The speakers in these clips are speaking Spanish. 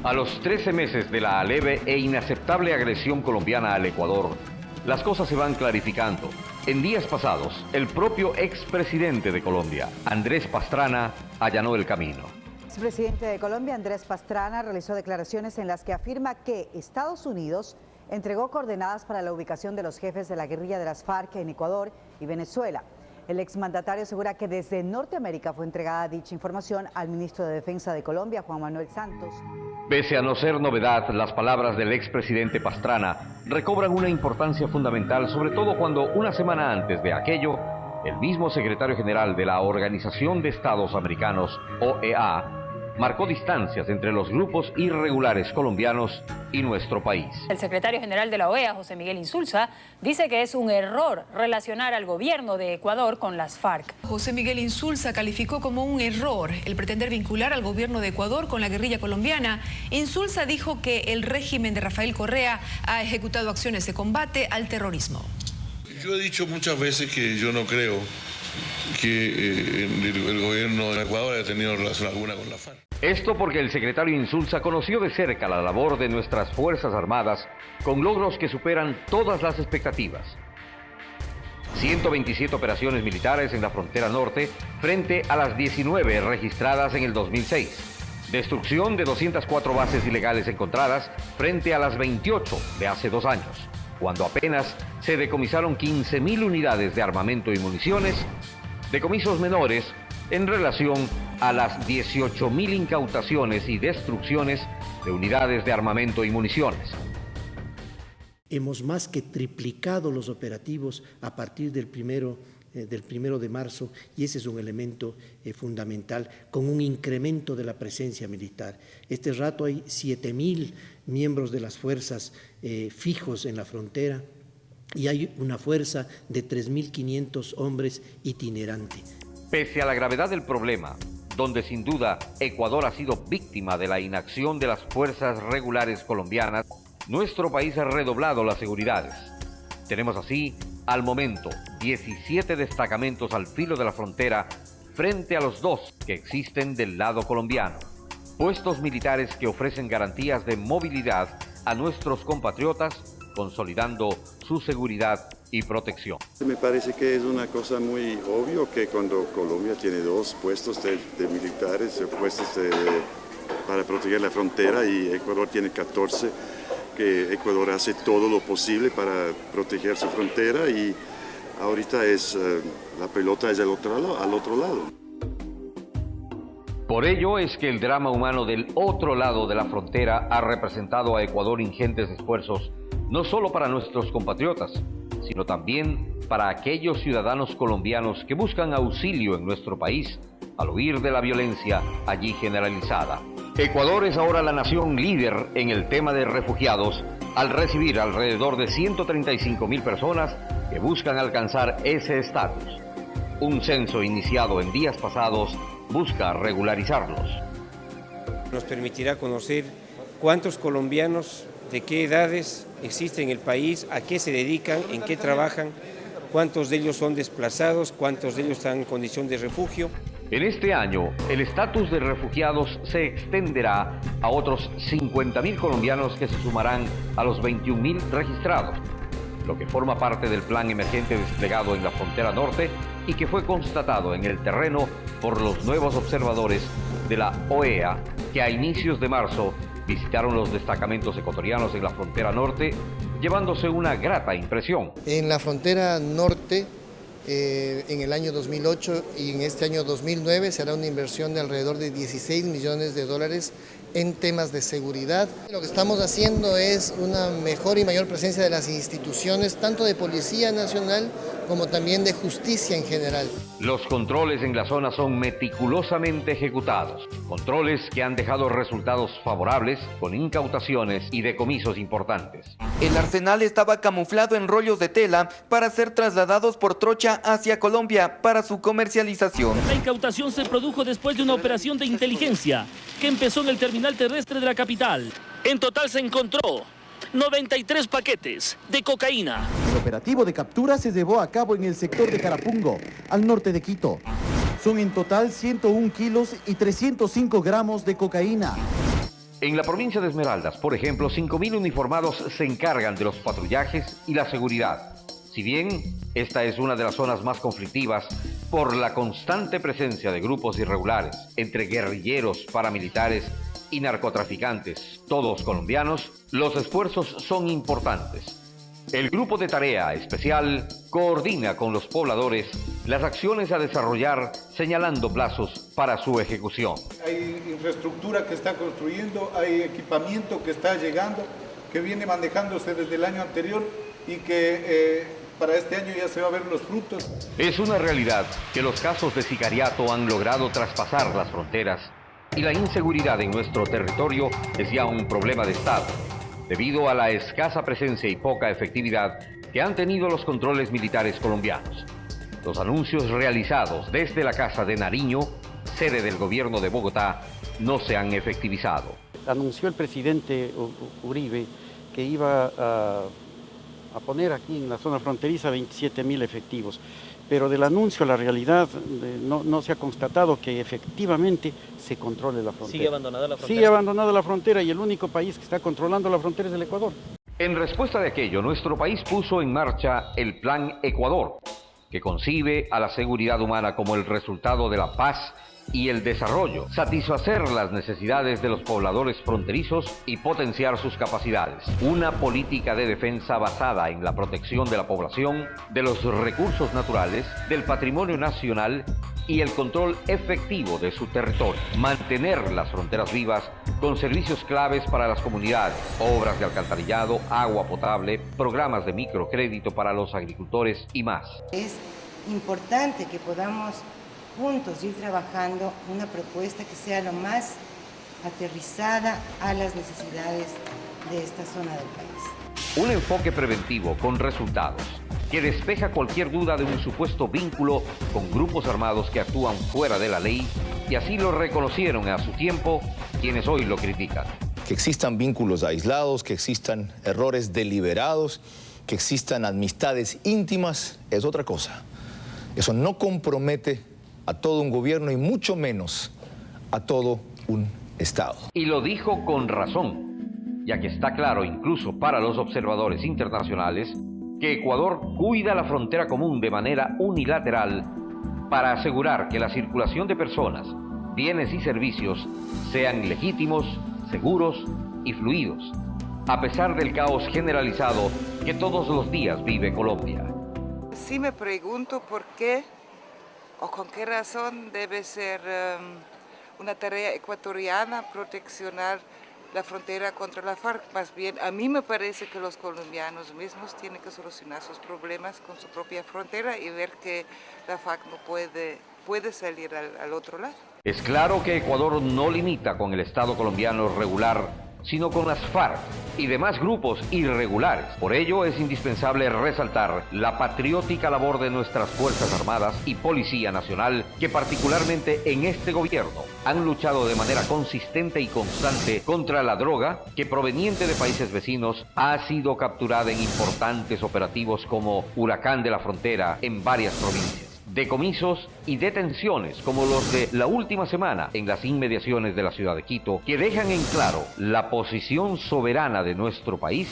A los 13 meses de la leve e inaceptable agresión colombiana al Ecuador, las cosas se van clarificando. En días pasados, el propio expresidente de Colombia, Andrés Pastrana, allanó el camino. El expresidente de Colombia, Andrés Pastrana, realizó declaraciones en las que afirma que Estados Unidos entregó coordenadas para la ubicación de los jefes de la guerrilla de las FARC en Ecuador y Venezuela. El exmandatario asegura que desde Norteamérica fue entregada dicha información al ministro de Defensa de Colombia, Juan Manuel Santos. Pese a no ser novedad, las palabras del expresidente Pastrana recobran una importancia fundamental, sobre todo cuando una semana antes de aquello, el mismo secretario general de la Organización de Estados Americanos, OEA, marcó distancias entre los grupos irregulares colombianos y nuestro país. El secretario general de la OEA, José Miguel Insulza, dice que es un error relacionar al gobierno de Ecuador con las FARC. José Miguel Insulza calificó como un error el pretender vincular al gobierno de Ecuador con la guerrilla colombiana. Insulza dijo que el régimen de Rafael Correa ha ejecutado acciones de combate al terrorismo. Yo he dicho muchas veces que yo no creo que el gobierno de Ecuador haya tenido relación alguna con la FARC. Esto porque el secretario Insulza conoció de cerca la labor de nuestras Fuerzas Armadas con logros que superan todas las expectativas. 127 operaciones militares en la frontera norte frente a las 19 registradas en el 2006. Destrucción de 204 bases ilegales encontradas frente a las 28 de hace 2 años, cuando apenas se decomisaron 15.000 unidades de armamento y municiones, decomisos menores en relación a las 18.000 incautaciones y destrucciones de unidades de armamento y municiones. Hemos más que triplicado los operativos a partir del primero de marzo, y ese es un elemento fundamental, con un incremento de la presencia militar. Este rato hay 7.000 miembros de las fuerzas fijos en la frontera, y hay una fuerza de 3.500 hombres itinerante. Pese a la gravedad del problema, donde sin duda Ecuador ha sido víctima de la inacción de las fuerzas regulares colombianas, nuestro país ha redoblado las seguridades. Tenemos así, al momento, 17 destacamentos al filo de la frontera frente a los 2 que existen del lado colombiano. Puestos militares que ofrecen garantías de movilidad a nuestros compatriotas, consolidando su seguridad y protección. Me parece que es una cosa muy obvio que cuando Colombia tiene 2 puestos de militares, para proteger la frontera, y Ecuador tiene 14, que Ecuador hace todo lo posible para proteger su frontera, y ahorita la pelota es al otro lado. Por ello es que el drama humano del otro lado de la frontera ha representado a Ecuador ingentes esfuerzos, no solo para nuestros compatriotas, sino también para aquellos ciudadanos colombianos que buscan auxilio en nuestro país al huir de la violencia allí generalizada. Ecuador es ahora la nación líder en el tema de refugiados, al recibir alrededor de 135.000 personas que buscan alcanzar ese estatus. Un censo iniciado en días pasados busca regularizarlos. Nos permitirá conocer cuántos colombianos, de qué edades existen en el país, a qué se dedican, en qué trabajan, cuántos de ellos son desplazados, cuántos de ellos están en condición de refugio. En este año, el estatus de refugiados se extenderá a otros 50.000 colombianos que se sumarán a los 21.000 registrados, lo que forma parte del plan emergente desplegado en la frontera norte y que fue constatado en el terreno por los nuevos observadores de la OEA, que a inicios de marzo visitaron los destacamentos ecuatorianos en la frontera norte, llevándose una grata impresión. En la frontera norte, en el año 2008 y en este año 2009 se hará una inversión de alrededor de 16 millones de dólares en temas de seguridad. Lo que estamos haciendo es una mejor y mayor presencia de las instituciones, tanto de Policía Nacional como también de justicia en general. Los controles en la zona son meticulosamente ejecutados, controles que han dejado resultados favorables con incautaciones y decomisos importantes. El arsenal estaba camuflado en rollos de tela para ser trasladados por trocha hacia Colombia para su comercialización. La incautación se produjo después de una operación de inteligencia que empezó en el terminal terrestre de la capital. En total se encontró 93 paquetes de cocaína. El operativo de captura se llevó a cabo en el sector de Carapungo, al norte de Quito. Son en total 101 kilos y 305 gramos de cocaína. En la provincia de Esmeraldas, por ejemplo, 5.000 uniformados se encargan de los patrullajes y la seguridad. Si bien esta es una de las zonas más conflictivas por la constante presencia de grupos irregulares entre guerrilleros, paramilitares y narcotraficantes, todos colombianos, los esfuerzos son importantes. El grupo de tarea especial coordina con los pobladores las acciones a desarrollar, señalando plazos para su ejecución. Hay infraestructura que está construyendo, hay equipamiento que está llegando, que viene manejándose desde el año anterior y que para este año ya se va a ver los frutos. Es una realidad que los casos de sicariato han logrado traspasar las fronteras y la inseguridad en nuestro territorio es ya un problema de Estado, debido a la escasa presencia y poca efectividad que han tenido los controles militares colombianos. Los anuncios realizados desde la Casa de Nariño, sede del gobierno de Bogotá, no se han efectivizado. Anunció el presidente Uribe que iba a poner aquí en la zona fronteriza 27.000 efectivos, pero del anuncio a la realidad no se ha constatado que efectivamente se controle la frontera. ¿Sigue abandonada la frontera? Sigue abandonada la frontera y el único país que está controlando la frontera es el Ecuador. En respuesta de aquello, nuestro país puso en marcha el Plan Ecuador, que concibe a la seguridad humana como el resultado de la paz y el desarrollo, satisfacer las necesidades de los pobladores fronterizos y potenciar sus capacidades. Una política de defensa basada en la protección de la población, de los recursos naturales, del patrimonio nacional y el control efectivo de su territorio. Mantener las fronteras vivas con servicios claves para las comunidades, obras de alcantarillado, agua potable, programas de microcrédito para los agricultores y más. Es importante que podamos juntos ir trabajando una propuesta que sea lo más aterrizada a las necesidades de esta zona del país. Un enfoque preventivo con resultados que despeja cualquier duda de un supuesto vínculo con grupos armados que actúan fuera de la ley, y así lo reconocieron a su tiempo quienes hoy lo critican. Que existan vínculos aislados, que existan errores deliberados, que existan amistades íntimas, es otra cosa. Eso no compromete a todo un gobierno y mucho menos a todo un Estado. Y lo dijo con razón, ya que está claro incluso para los observadores internacionales que Ecuador cuida la frontera común de manera unilateral para asegurar que la circulación de personas, bienes y servicios sean legítimos, seguros y fluidos, a pesar del caos generalizado que todos los días vive Colombia. Sí me pregunto por qué o con qué razón debe ser una tarea ecuatoriana proteccionar la frontera contra la FARC. Más bien, a mí me parece que los colombianos mismos tienen que solucionar sus problemas con su propia frontera y ver que la FARC no puede salir al otro lado. Es claro que Ecuador no limita con el Estado colombiano regular, sino con las FARC y demás grupos irregulares. Por ello es indispensable resaltar la patriótica labor de nuestras Fuerzas Armadas y Policía Nacional, que particularmente en este gobierno han luchado de manera consistente y constante contra la droga, que proveniente de países vecinos ha sido capturada en importantes operativos como Huracán de la Frontera en varias provincias. Decomisos y detenciones como los de la última semana en las inmediaciones de la ciudad de Quito, que dejan en claro la posición soberana de nuestro país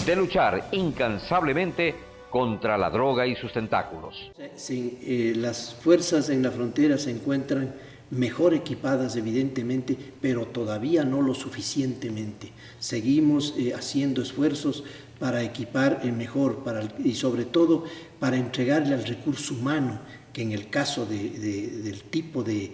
de luchar incansablemente contra la droga y sus tentáculos. Sí, las fuerzas en la frontera se encuentran mejor equipadas evidentemente, pero todavía no lo suficientemente. Seguimos haciendo esfuerzos para equipar mejor y sobre todo para entregarle al recurso humano, que en el caso del tipo de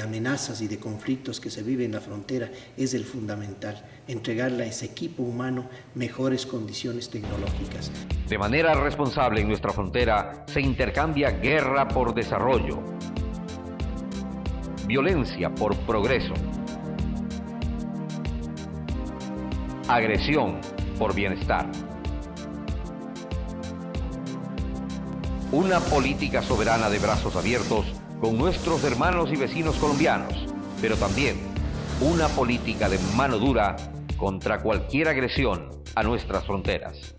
amenazas y de conflictos que se vive en la frontera es el fundamental, entregarle a ese equipo humano mejores condiciones tecnológicas. De manera responsable en nuestra frontera se intercambia guerra por desarrollo, violencia por progreso, agresión por bienestar. Una política soberana de brazos abiertos con nuestros hermanos y vecinos colombianos, pero también una política de mano dura contra cualquier agresión a nuestras fronteras.